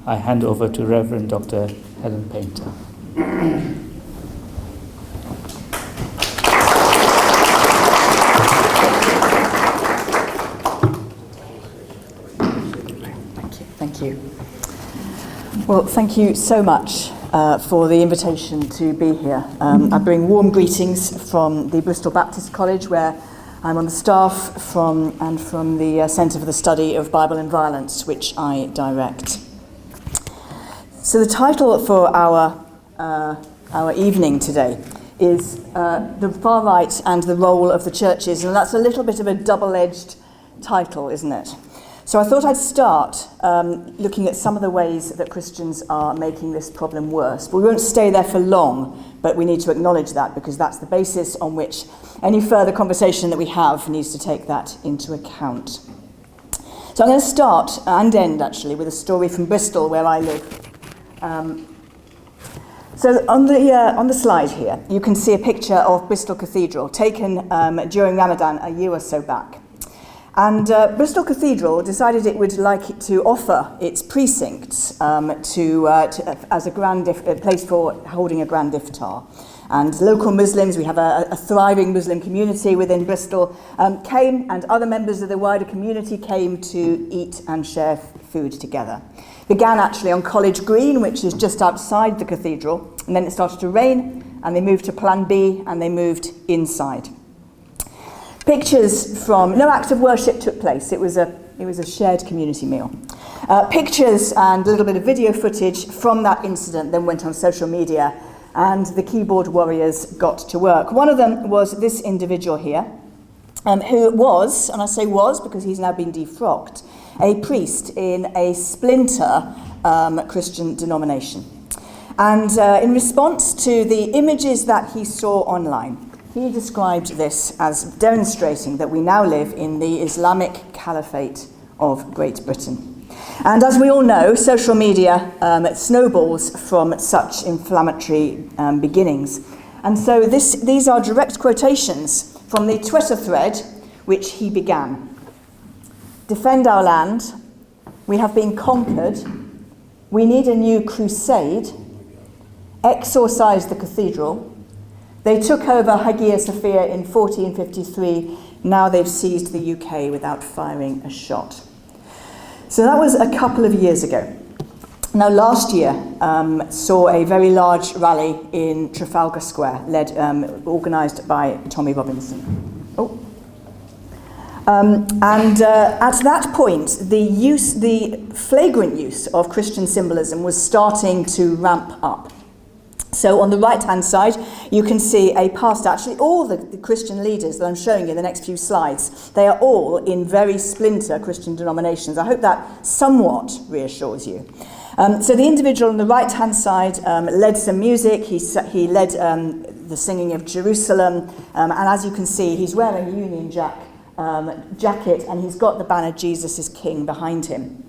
I hand over to Rev Dr Helen Paynter. Thank you. Well, thank you so much for the invitation to be here. I bring warm greetings from the Bristol Baptist College, where I'm on the staff and from the Centre for the Study of Bible and Violence, which I direct. So the title for our evening today is The Far Right and the Role of the Churches, and that's a little bit of a double-edged title, isn't it? So I thought I'd start looking at some of the ways that Christians are making this problem worse. But we won't stay there for long, but we need to acknowledge that because that's the basis on which any further conversation that we have needs to take that into account. So I'm going to start and end, actually, with a story from Bristol, where I live. So on the slide here, you can see a picture of Bristol Cathedral taken during Ramadan a year or so back. And Bristol Cathedral decided it would like to offer its precincts as a place for holding a grand iftar. And local Muslims, we have a thriving Muslim community within Bristol, came, and other members of the wider community came to eat and share food together. Began actually on College Green, which is just outside the cathedral, and then it started to rain, and they moved to Plan B, and they moved inside. Pictures from, no act of worship took place, it was a shared community meal. Pictures and a little bit of video footage from that incident then went on social media, and the keyboard warriors got to work. One of them was this individual here, who was, and I say was because he's now been defrocked, a priest in a splinter Christian denomination. And in response to the images that he saw online, he described this as demonstrating that we now live in the Islamic Caliphate of Great Britain. And as we all know, social media snowballs from such inflammatory beginnings. And so these are direct quotations from the Twitter thread which he began. Defend our land. We have been conquered. We need a new crusade. Exorcise the cathedral. They took over Hagia Sophia in 1453. Now they've seized the UK without firing a shot. So that was a couple of years ago. Now last year saw a very large rally in Trafalgar Square, organised by Tommy Robinson. At that point, the flagrant use of Christian symbolism was starting to ramp up. So on the right-hand side, you can see a pastor. Actually, all the Christian leaders that I'm showing you in the next few slides, they are all in very splinter Christian denominations. I hope that somewhat reassures you. So the individual on the right-hand side led some music. He led the singing of Jerusalem. And as you can see, he's wearing a Union jacket, and he's got the banner Jesus is King behind him.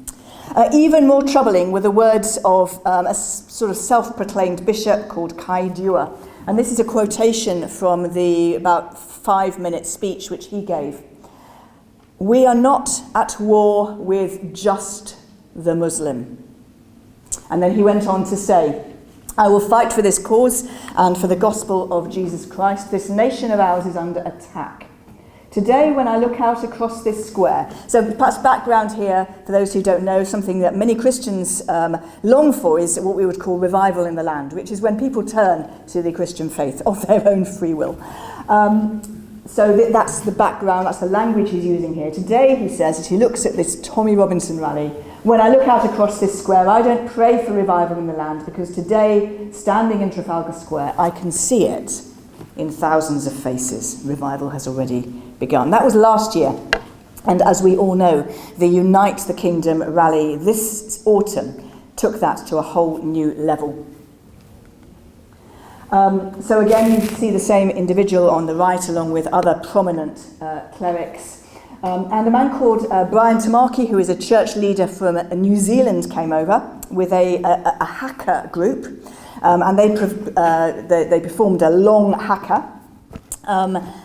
Even more troubling were the words of a sort of self-proclaimed bishop called Kai Dua. And this is a quotation from the about 5-minute speech which he gave. We are not at war with just the Muslim. And then he went on to say, I will fight for this cause and for the gospel of Jesus Christ. This nation of ours is under attack. Today, when I look out across this square, so perhaps background here, for those who don't know, something that many Christians long for is what we would call revival in the land, which is when people turn to the Christian faith of their own free will. So that's the background, that's the language he's using here. Today, he says, as he looks at this Tommy Robinson rally, when I look out across this square, I don't pray for revival in the land, because today, standing in Trafalgar Square, I can see it in thousands of faces. Revival has already begun. That was last year. And as we all know, the Unite the Kingdom rally this autumn took that to a whole new level. So again, you see the same individual on the right, along with other prominent clerics. And a man called Brian Tamaki, who is a church leader from New Zealand, came over with a hacker group. And they performed a long haka.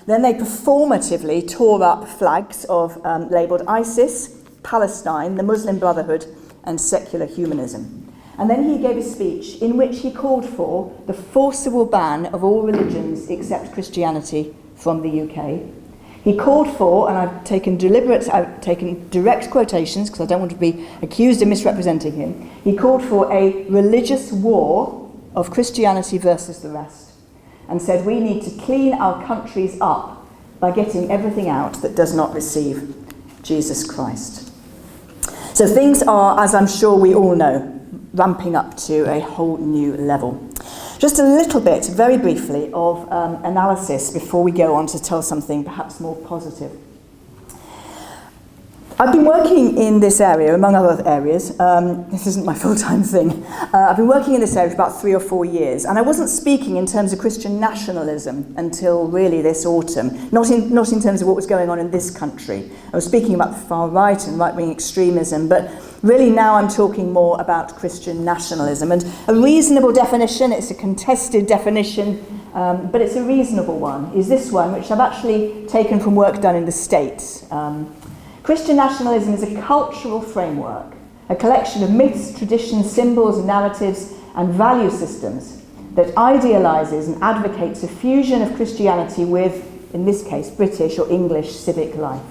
Then they performatively tore up flags labelled ISIS, Palestine, the Muslim Brotherhood, and secular humanism. And then he gave a speech in which he called for the forcible ban of all religions except Christianity from the UK. He called for, and I've taken direct quotations because I don't want to be accused of misrepresenting him, he called for a religious war of Christianity versus the rest, and said we need to clean our countries up by getting everything out that does not receive Jesus Christ. So things are, as I'm sure we all know, ramping up to a whole new level. Just a little bit, very briefly, of analysis before we go on to tell something perhaps more positive. I've been working in this area, among other areas. This isn't my full-time thing. I've been working in this area for about 3 or 4 years, and I wasn't speaking in terms of Christian nationalism until really this autumn, not in terms of what was going on in this country. I was speaking about the far right and right-wing extremism, but really now I'm talking more about Christian nationalism. And a reasonable definition, it's a contested definition, but it's a reasonable one, is this one, which I've actually taken from work done in the States. Christian nationalism is a cultural framework, a collection of myths, traditions, symbols, narratives, and value systems that idealises and advocates a fusion of Christianity with, in this case, British or English civic life.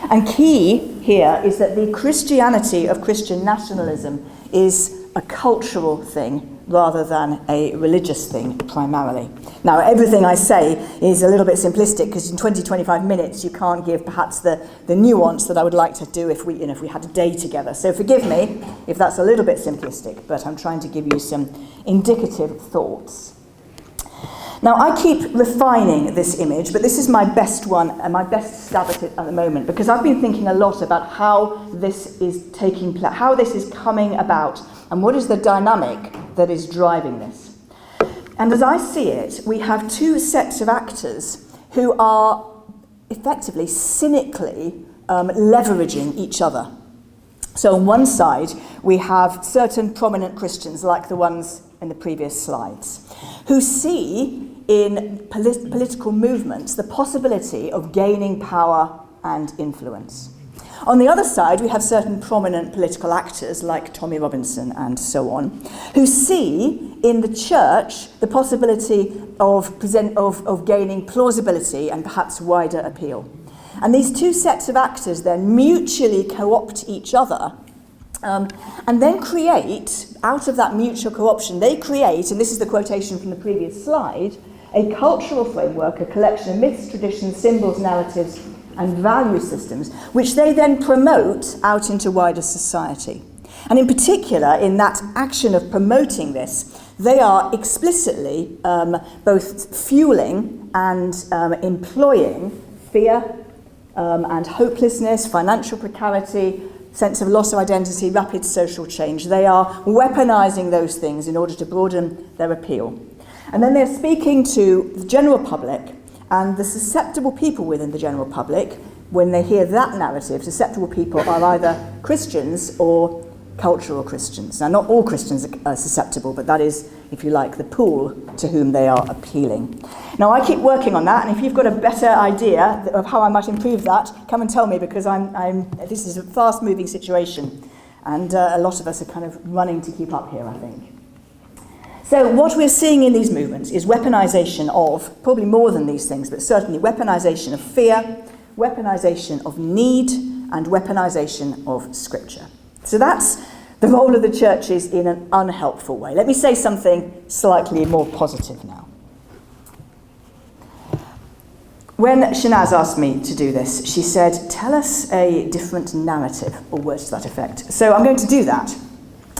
And key here is that the Christianity of Christian nationalism is a cultural thing rather than a religious thing primarily. Now, everything I say is a little bit simplistic because in 20-25 minutes you can't give perhaps the nuance that I would like to do if we had a day together. So forgive me if that's a little bit simplistic, but I'm trying to give you some indicative thoughts. Now, I keep refining this image, but this is my best one and my best stab at it at the moment, because I've been thinking a lot about how this is taking place, how this is coming about, and what is the dynamic that is driving this. And as I see it, we have two sets of actors who are effectively, cynically leveraging each other. So on one side, we have certain prominent Christians, like the ones in the previous slides, who see in political movements the possibility of gaining power and influence. On the other side, we have certain prominent political actors like Tommy Robinson and so on, who see in the church the possibility of gaining plausibility and perhaps wider appeal. And these two sets of actors then mutually co-opt each other and then create, out of that mutual co-option, they create, and this is the quotation from the previous slide, a cultural framework, a collection of myths, traditions, symbols, narratives, and value systems, which they then promote out into wider society. And in particular, in that action of promoting this, they are explicitly both fueling and employing fear and hopelessness, financial precarity, sense of loss of identity, rapid social change. They are weaponizing those things in order to broaden their appeal. And then they're speaking to the general public, and the susceptible people within the general public, when they hear that narrative, susceptible people are either Christians or cultural Christians. Now, not all Christians are susceptible, but that is, if you like, the pool to whom they are appealing. Now, I keep working on that, and if you've got a better idea of how I might improve that, come and tell me, because this is a fast-moving situation, and a lot of us are kind of running to keep up here, I think. So what we're seeing in these movements is weaponization of, probably more than these things, but certainly weaponization of fear, weaponization of need, and weaponization of Scripture. So that's the role of the churches in an unhelpful way. Let me say something slightly more positive now. When Shanaz asked me to do this, she said, tell us a different narrative, or words to that effect. So I'm going to do that.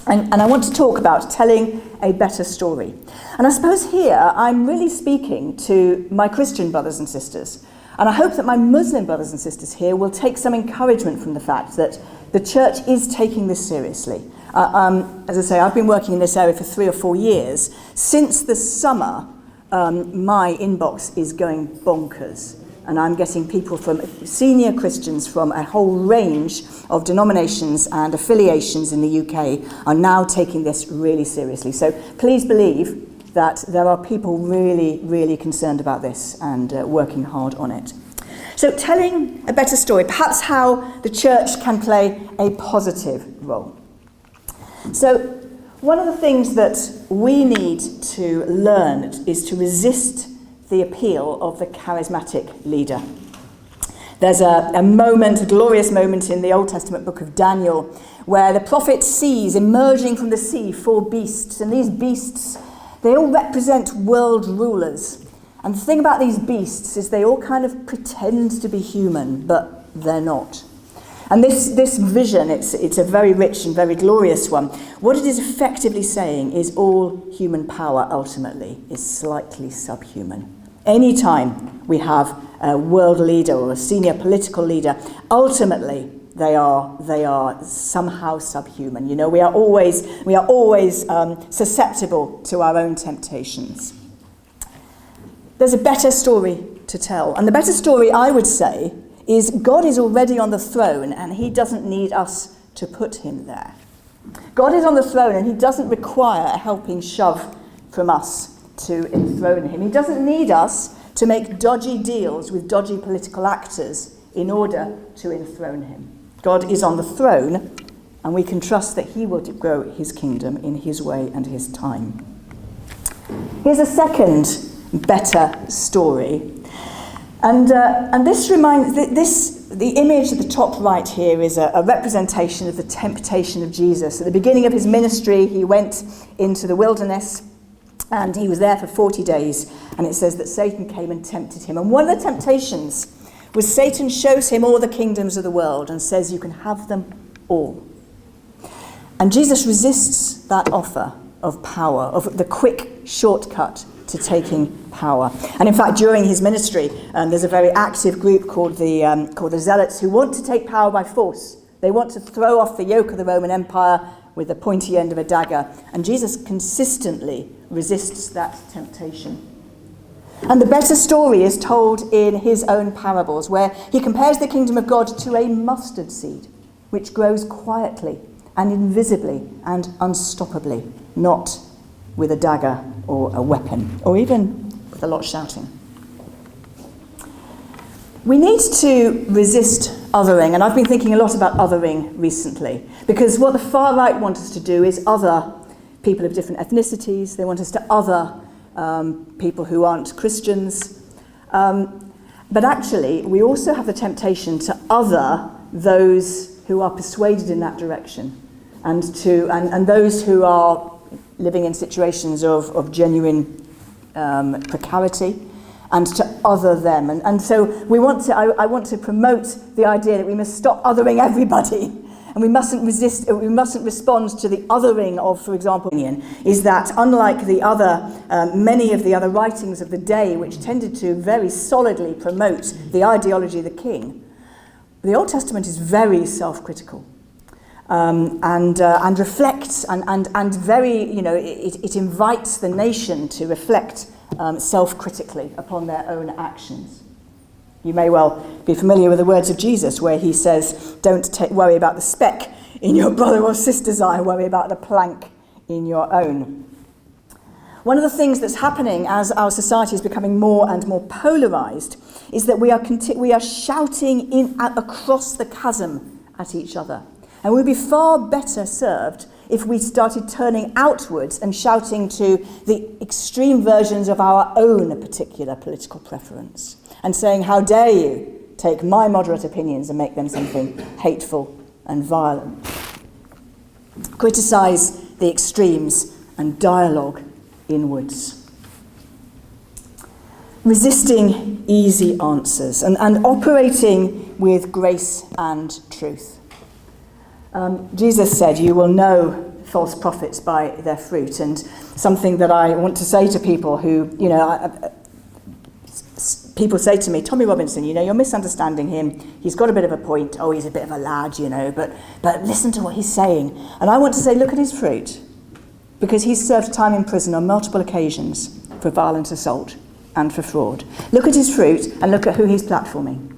And I want to talk about telling a better story. And I suppose here I'm really speaking to my Christian brothers and sisters. And I hope that my Muslim brothers and sisters here will take some encouragement from the fact that the church is taking this seriously. As I say, I've been working in this area for 3 or 4 years. Since the summer, my inbox is going bonkers. And I'm getting people from senior Christians from a whole range of denominations and affiliations in the UK are now taking this really seriously. So please believe that there are people really, really concerned about this and working hard on it. So telling a better story, perhaps how the church can play a positive role. So One of the things that we need to learn is to resist the appeal of the charismatic leader. There's a glorious moment in the Old Testament book of Daniel, where the prophet sees emerging from the sea 4 beasts, and these beasts, they all represent world rulers. And the thing about these beasts is they all kind of pretend to be human, but they're not. And this vision, it's a very rich and very glorious one. What it is effectively saying is all human power ultimately is slightly subhuman. Anytime we have a world leader or a senior political leader, ultimately they are somehow subhuman. You know, we are always susceptible to our own temptations. There's a better story to tell, and the better story, I would say, is God is already on the throne and he doesn't need us to put him there. God is on the throne and he doesn't require a helping shove from us to enthrone him. He doesn't need us to make dodgy deals with dodgy political actors in order to enthrone him. God is on the throne and we can trust that he will grow his kingdom in his way and his time. Here's a second better story. And this reminds, the image at the top right here is a representation of the temptation of Jesus. At the beginning of his ministry, he went into the wilderness and he was there for 40 days. And it says that Satan came and tempted him. And one of the temptations was Satan shows him all the kingdoms of the world and says you can have them all. And Jesus resists that offer of power, of the quick shortcut to taking power. And in fact, during his ministry, there's a very active group called the Zealots who want to take power by force. They want to throw off the yoke of the Roman Empire with the pointy end of a dagger. And Jesus consistently resists that temptation. And the better story is told in his own parables, where he compares the kingdom of God to a mustard seed, which grows quietly and invisibly and unstoppably, not with a dagger or a weapon, or even with a lot of shouting. We need to resist othering, and I've been thinking a lot about othering recently, because what the far right want us to do is other people of different ethnicities. They want us to other people who aren't Christians. But actually, we also have the temptation to other those who are persuaded in that direction, and those who are living in situations of genuine precarity, and to other them. And so I want to promote the idea that we must stop othering everybody, and we mustn't respond to the othering of, for example, is that unlike the other, many of the other writings of the day, which tended to very solidly promote the ideology of the king, the Old Testament is very self-critical. And reflects and very, it invites the nation to reflect self-critically upon their own actions. You may well be familiar with the words of Jesus where he says, don't worry about the speck in your brother or sister's eye, worry about the plank in your own. One of the things that's happening as our society is becoming more and more polarised is that we are shouting across the chasm at each other. And we'd be far better served if we started turning outwards and shouting to the extreme versions of our own particular political preference and saying, how dare you take my moderate opinions and make them something hateful and violent. Criticise the extremes and dialogue inwards. Resisting easy answers and operating with grace and truth. Jesus said, you will know false prophets by their fruit. And something that I want to say to people who, people say to me, Tommy Robinson, you're misunderstanding him. He's got a bit of a point. Oh, he's a bit of a lad, but listen to what he's saying. And I want to say, look at his fruit. Because he's served time in prison on multiple occasions for violent assault and for fraud. Look at his fruit and look at who he's platforming.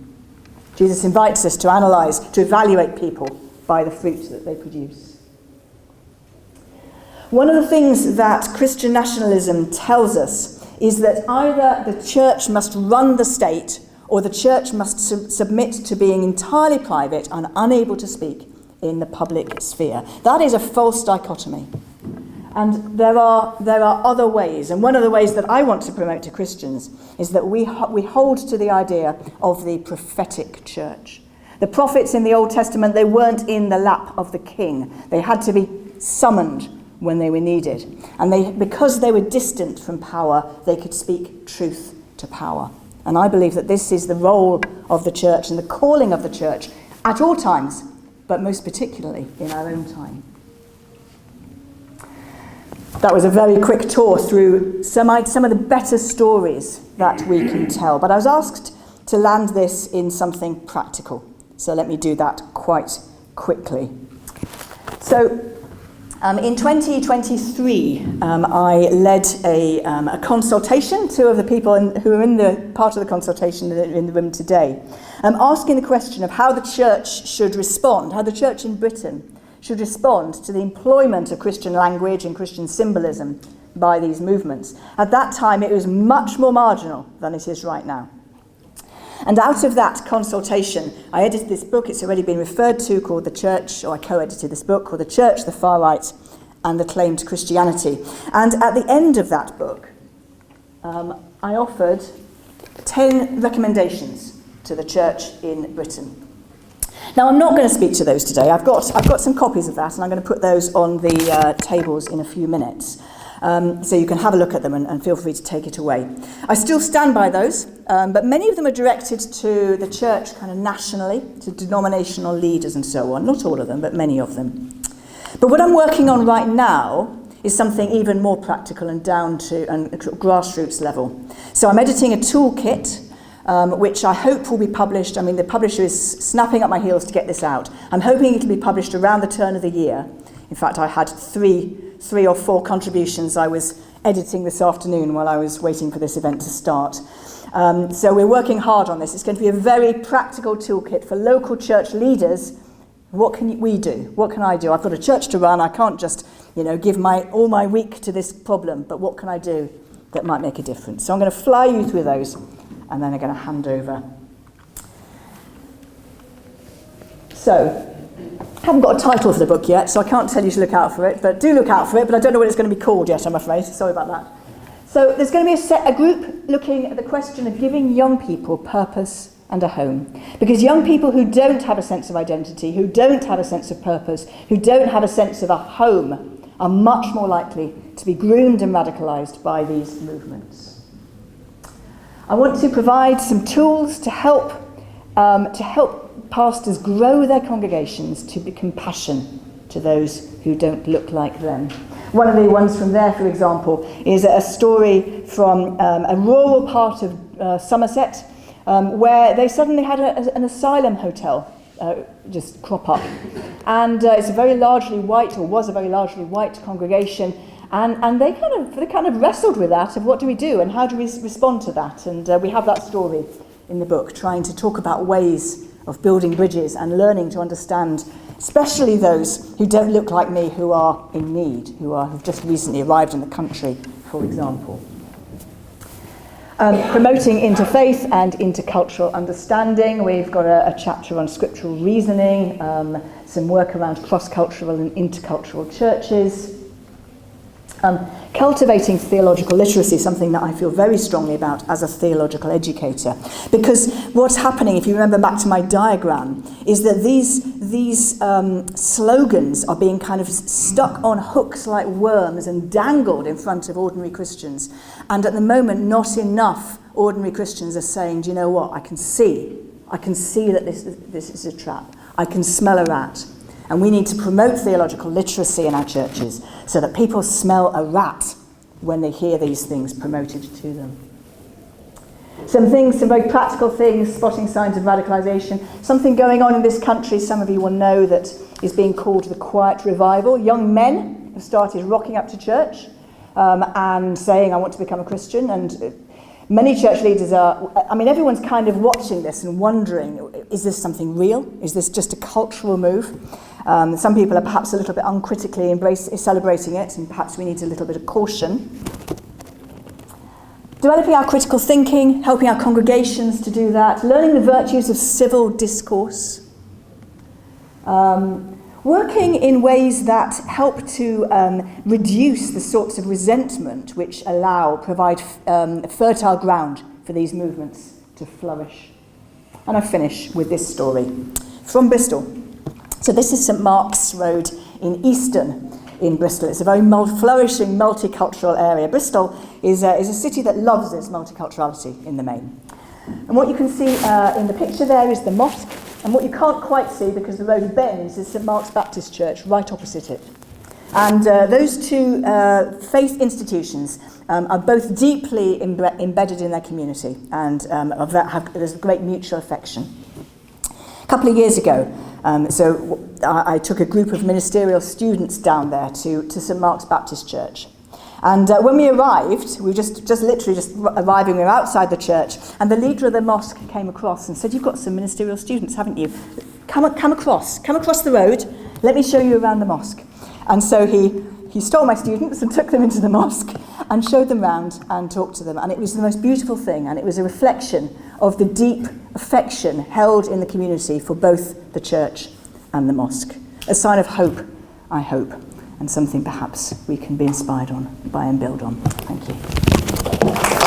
Jesus invites us to analyse, to evaluate people by the fruit that they produce. One of the things that Christian nationalism tells us is that either the church must run the state or the church must submit to being entirely private and unable to speak in the public sphere. That is a false dichotomy. And there are other ways, and one of the ways that I want to promote to Christians is that we hold to the idea of the prophetic church. The prophets in the Old Testament, they weren't in the lap of the king. They had to be summoned when they were needed. And because they were distant from power, they could speak truth to power. And I believe that this is the role of the church and the calling of the church at all times, but most particularly in our own time. That was a very quick tour through some of the better stories that we can tell. But I was asked to land this in something practical. So let me do that quite quickly. So in 2023, I led a consultation. Two of the people who are in the part of the consultation are in the room today, asking the question of how the church should respond, how the church in Britain should respond to the employment of Christian language and Christian symbolism by these movements. At that time, it was much more marginal than it is right now. And out of that consultation, I edited this book. It's already been referred to, called The Church, or I co-edited this book called The Church, the Far Right, and the Claim to Christianity. And at the end of that book, I offered 10 recommendations to the church in Britain. Now, I'm not going to speak to those today. I've got some copies of that, and I'm going to put those on the tables in a few minutes. So you can have a look at them and feel free to take it away. I still stand by those, but many of them are directed to the church kind of nationally, to denominational leaders and so on. Not all of them, but many of them. But what I'm working on right now is something even more practical and down to grassroots level. So I'm editing a toolkit, which I hope will be published. I mean, the publisher is snapping up my heels to get this out. I'm hoping it'll be published around the turn of the year. In fact, I had three or four contributions I was editing this afternoon while I was waiting for this event to start. So we're working hard on this. It's going to be a very practical toolkit for local church leaders. What can we do? What can I do? I've got a church to run. I can't just, give all my week to this problem. But what can I do that might make a difference? So I'm going to fly you through those, and then I'm going to hand over. So, I haven't got a title for the book yet, so I can't tell you to look out for it, but do look out for it, but I don't know what it's going to be called yet, I'm afraid. Sorry about that. So there's going to be a group looking at the question of giving young people purpose and a home. Because young people who don't have a sense of identity, who don't have a sense of purpose, who don't have a sense of a home, are much more likely to be groomed and radicalised by these movements. I want to provide some tools to help pastors grow their congregations to be compassion to those who don't look like them. One of the ones from there, for example, is a story from a rural part of Somerset where they suddenly had an asylum hotel just crop up. And it's a very largely white, or was a very largely white congregation, and they kind of wrestled with that of what do we do and how do we respond to that. And we have that story in the book, trying to talk about ways of building bridges and learning to understand, especially those who don't look like me, who are in need, who've just recently arrived in the country, for example. Promoting interfaith and intercultural understanding. We've got a chapter on scriptural reasoning, some work around cross-cultural and intercultural churches. Cultivating theological literacy, something that I feel very strongly about as a theological educator. Because what's happening, if you remember back to my diagram, is that these slogans are being kind of stuck on hooks like worms and dangled in front of ordinary Christians. And at the moment, not enough ordinary Christians are saying, do you know what, I can see that this is a trap. I can smell a rat. And we need to promote theological literacy in our churches so that people smell a rat when they hear these things promoted to them. Some very practical things, spotting signs of radicalisation. Something going on in this country, some of you will know, that is being called the quiet revival. Young men have started rocking up to church and saying, I want to become a Christian. And many church leaders everyone's kind of watching this and wondering, is this something real? Is this just a cultural move? Some people are perhaps a little bit uncritically celebrating it, and perhaps we need a little bit of caution. Developing our critical thinking, helping our congregations to do that, learning the virtues of civil discourse. working in ways that help to reduce the sorts of resentment which provide fertile ground for these movements to flourish. And I finish with this story from Bristol. So this is St Mark's Road in Easton in Bristol. It's a very flourishing multicultural area. Bristol is a city that loves its multiculturality in the main. And what you can see in the picture there is the mosque, and what you can't quite see because the road bends is St Mark's Baptist Church right opposite it. And those two faith institutions are both deeply embedded in their community, and there's a great mutual affection. A couple of years ago, I took a group of ministerial students down there to St Mark's Baptist Church. And when we arrived, we were just arriving, we were outside the church, and the leader of the mosque came across and said, "You've got some ministerial students, haven't you? Come across the road, let me show you around the mosque." And so he stole my students and took them into the mosque and showed them round and talked to them. And it was the most beautiful thing, and it was a reflection of the deep affection held in the community for both the church and the mosque. A sign of hope, I hope, and something perhaps we can be inspired by and build on. Thank you.